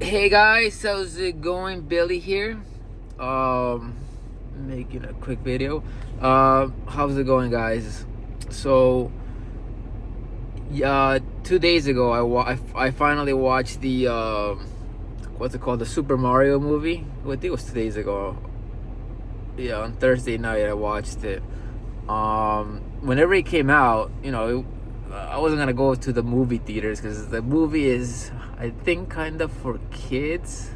Hey guys, how's it going? Billy here. Um, Making a quick video. How's it going, guys? So, yeah, 2 days ago, I finally watched the what's it called, the Super Mario movie. I think it was 2 days ago. Yeah, on Thursday night I watched it. Whenever it came out, I wasn't gonna go to the movie theaters because the movie is, I think, kind of for kids.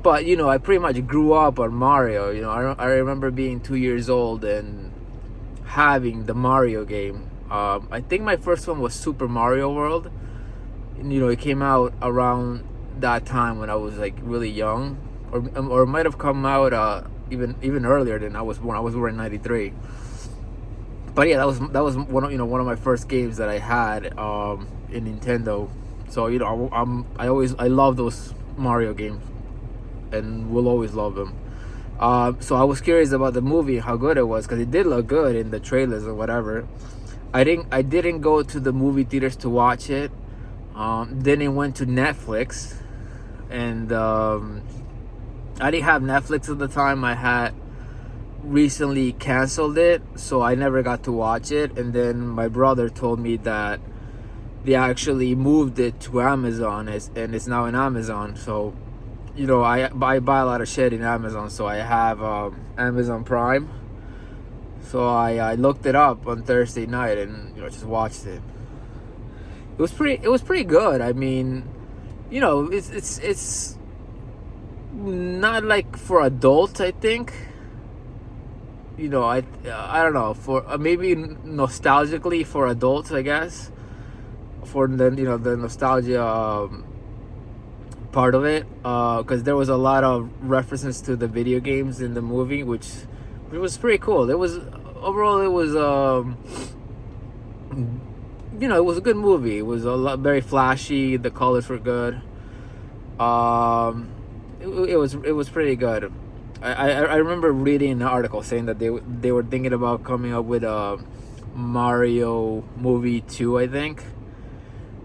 But I pretty much grew up on Mario. I remember being 2 years old and having the Mario game. I think my first one was Super Mario World. And, it came out around that time when I was like really young, or it might have come out even earlier than I was born. I was born in '93. But yeah, that was one of my first games that I had in Nintendo. So I love those Mario games and will always love them. So I was curious about the movie, how good it was, because it did look good in the trailers or whatever. I didn't go to the movie theaters to watch it. Then it went to Netflix, and I didn't have Netflix at the time. I had recently canceled it, so I never got to watch it. And then my brother told me that they actually moved it to Amazon, and it's now in Amazon. So I buy a lot of shit in Amazon, so I have Amazon Prime. So I looked it up on Thursday night and just watched it. It was pretty good. I mean, it's not like for adults. I think I don't know, for maybe nostalgically for adults, I guess, for the nostalgia part of it, because there was a lot of references to the video games in the movie, which was pretty cool. It was overall, it was it was a good movie. It was very flashy. The colors were good. It was pretty good. I remember reading an article saying that they were thinking about coming up with a Mario movie 2, I think,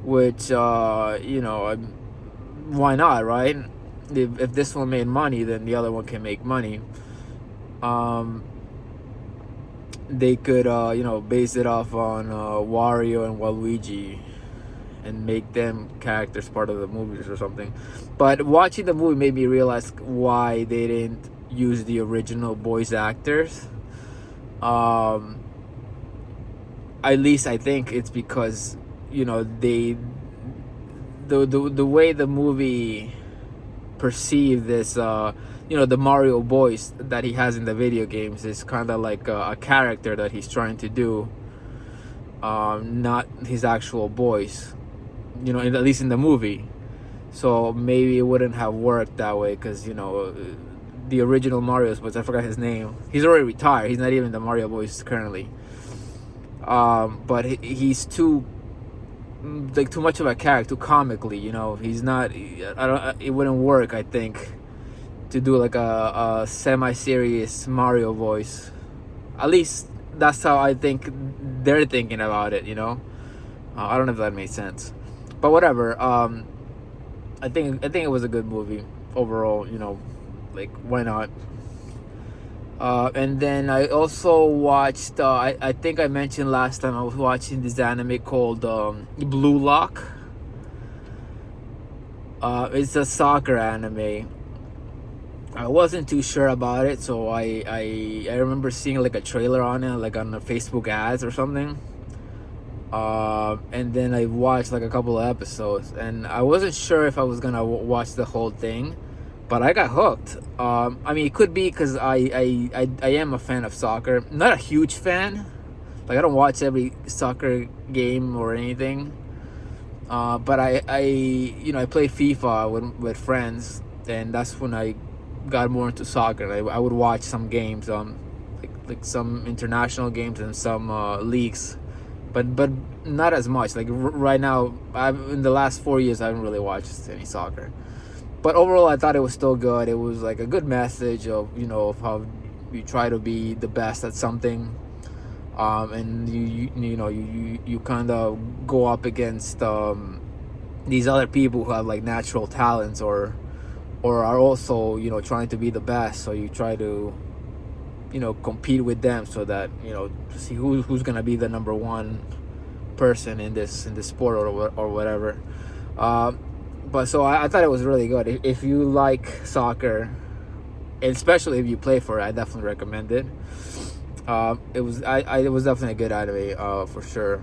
which why not, right? If this one made money, then the other one can make money. They could base it off on Wario and Waluigi and make them characters part of the movies or something. But watching the movie made me realize why they didn't use the original voice actors. At least I think it's because they the way the movie perceived this the Mario voice that he has in the video games is kind of like a character that he's trying to do, not his actual voice, at least in the movie. So maybe it wouldn't have worked that way, because the original Mario's voice, I forgot his name, he's already retired, he's not even the Mario voice currently. But he's too much of a character, too comically. He's not. I don't. It wouldn't work, I think, to do like a semi-serious Mario voice. At least that's how I think they're thinking about it. I don't know if that made sense, but whatever. I think it was a good movie overall. Like, why not? And then I also watched, I think I mentioned last time, I was watching this anime called Blue Lock. It's a soccer anime. I wasn't too sure about it, so I remember seeing like a trailer on it, like on the Facebook ads or something. And then I watched like a couple of episodes, and I wasn't sure if I was gonna watch the whole thing, but I got hooked. I mean, it could be because I am a fan of soccer. Not a huge fan. Like, I don't watch every soccer game or anything. But I play FIFA with friends, and that's when I got more into soccer. I would watch some games, like some international games and some leagues, but not as much. Like, right now, in the last 4 years, I haven't really watched any soccer. But overall, I thought it was still good. It was like a good message of of how you try to be the best at something, and you kind of go up against these other people who have like natural talents or are also, you know, trying to be the best. So you try to, you know, compete with them so that, you know, to see who's gonna be the number one person in this sport or whatever. But so I thought it was really good. If you like soccer, especially if you play for it, I definitely recommend it. It was definitely a good anime, for sure.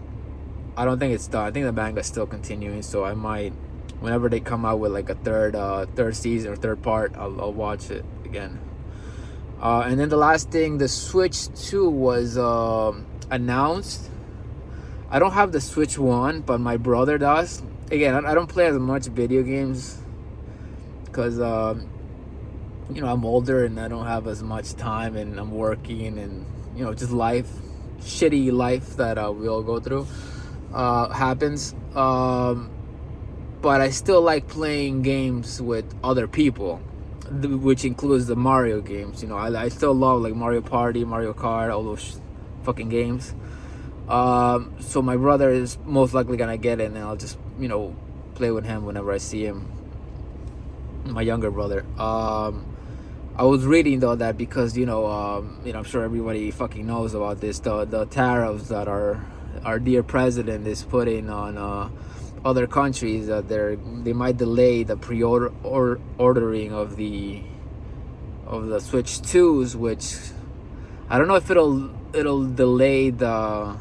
I don't think it's done. I think the manga is still continuing, so I might, whenever they come out with like a third season or third part, I'll watch it again. And then the last thing, the Switch 2 was announced. I don't have the Switch 1, but my brother does. Again, I don't play as much video games because you know, I'm older and I don't have as much time, and I'm working, and you know, just life, shitty life that we all go through happens. But I still like playing games with other people, which includes the Mario games. You know, I still love like Mario Party, Mario Kart, all those fucking games. So my brother is most likely gonna get it, and I'll just, you know, play with him whenever I see him. My younger brother. I was reading though that because, you know, I'm sure everybody fucking knows about this. The tariffs that our dear president is putting on other countries, that they might delay the ordering of the Switch 2s, which I don't know if it'll delay the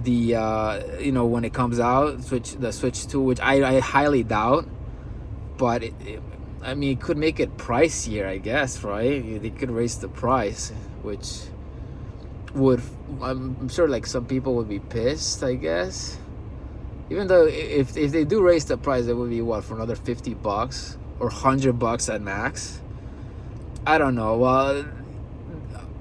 you know, when it comes out, the Switch 2, which I highly doubt. But I mean, it could make it pricier, I guess, right? They could raise the price, which would, I'm sure like some people would be pissed, I guess. Even though if they do raise the price, it would be what, for another $50 or $100 at max. I don't know. Well,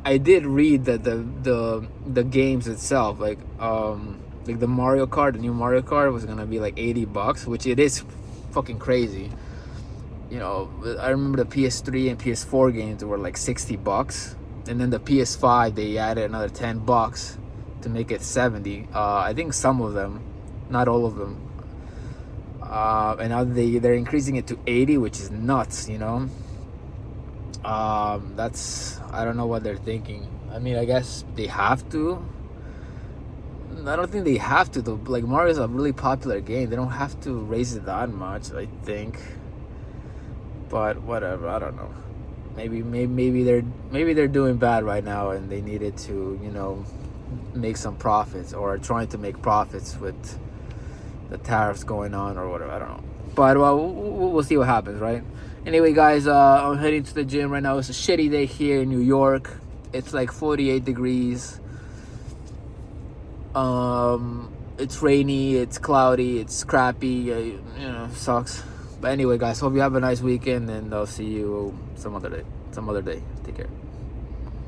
I did read that the games itself, like the Mario Kart, the new Mario Kart, was gonna be like $80, which it is fucking crazy. You know, I remember the PS3 and PS4 games were like $60, and then the PS5 they added another $10 to make it 70. I think some of them, not all of them. And now they're increasing it to 80, which is nuts. You know, that's, I don't know what they're thinking. I mean, I guess they have to. I don't think they have to though. Like, Mario's a really popular game. They don't have to raise it that much, I think. But whatever, I don't know. Maybe they're doing bad right now, and they needed to, you know, make some profits, or trying to make profits with the tariffs going on or whatever. I don't know. But well, we'll see what happens, right? Anyway, guys, I'm heading to the gym right now. It's a shitty day here in New York. It's like 48 degrees. It's rainy, it's cloudy, it's crappy. You know, sucks. But anyway, guys, hope you have a nice weekend, and I'll see you some other day. Take care.